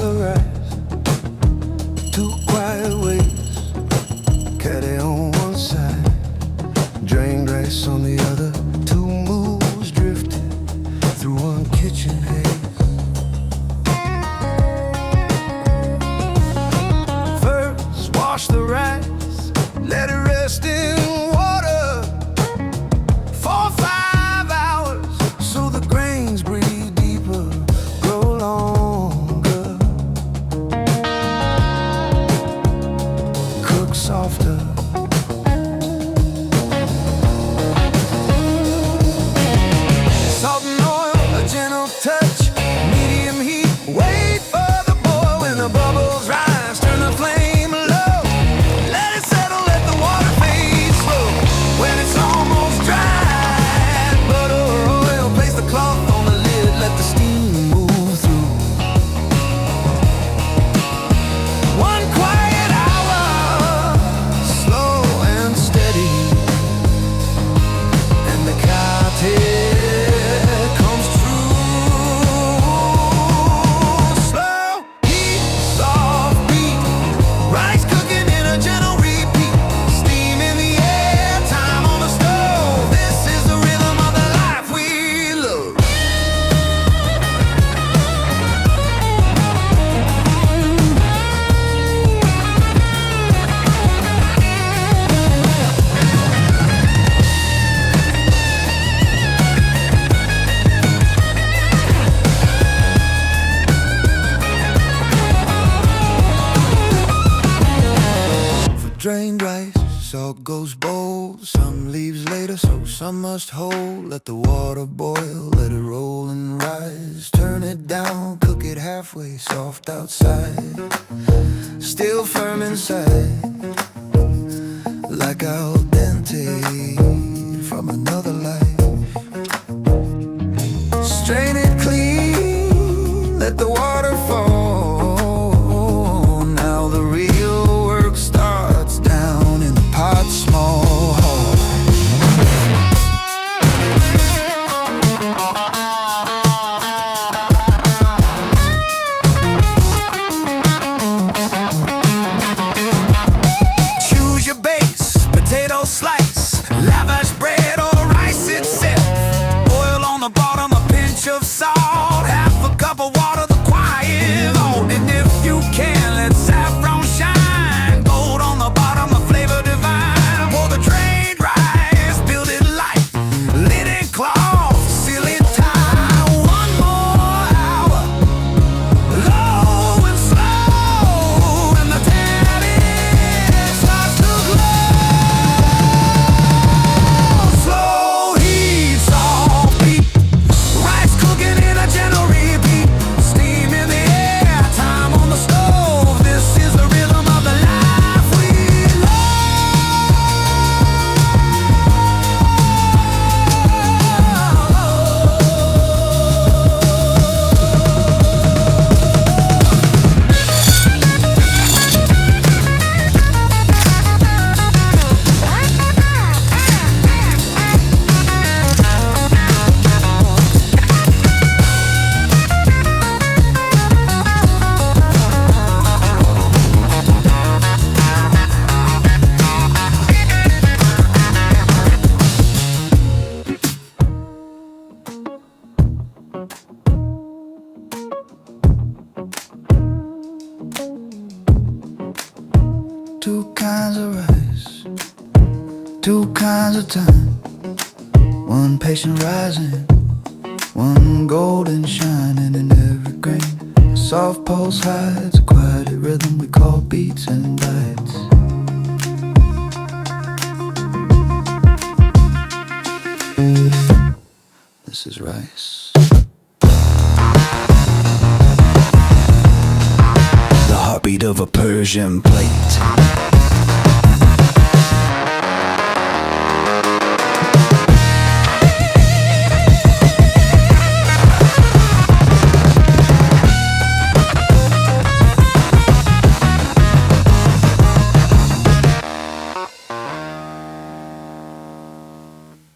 of rice, two quiet ways. Kateh on one side, drained rice on the other. Two moves drifted through one kitchen haze. First, wash the rice, let it rest in water for 5 hours, so the grains breathe deeper, grow longer, cook softer. Salt and oil, a gentle touch, medium heat, wait for the boil. When the bubbles rise, turn the flame low, let it settle, let the water fade slow. When it's almost dry, butter or oil, place the cloth on the lid, let the steam move through. One quiet hour, slow and steady, and the Kateh comes true. Slow heat, soft beat, rice cooking in a gentle repeat, steam in the air, time on the stove. This is the rhythm of the life we love. For drained rice, salt goes bold. Some leaves later, so some must hold. Let the water boil, let it roll and rise. Turn it down, cook it halfway, soft outside, still firm inside, like al dente from another life. Strain it clean, let the water fall. Now the real work starts down in the pot small hall. Choose your base, potato slice, lavash bread or rice itself. Oil on the bottom, a pinch of salt, half a cup of water, the quiet vault. And if you can, let saffron shine, gold on the bottom, the flavor divine. Pour the drained rice, build it light, lid and cloth, seal it tight. One more hour, low and slow, and the Tahdig starts to glow. Slow heat, soft beat, rice cooking in a gentle repeat, steam in the air, time on the stove. This is the rhythm of the life we Two kinds of rice, two kinds of time. One patient rising, one golden shining in every grain. A soft pulse hides a quiet rhythm we call beats and bites. This is rice, the heartbeat of a Persian plate.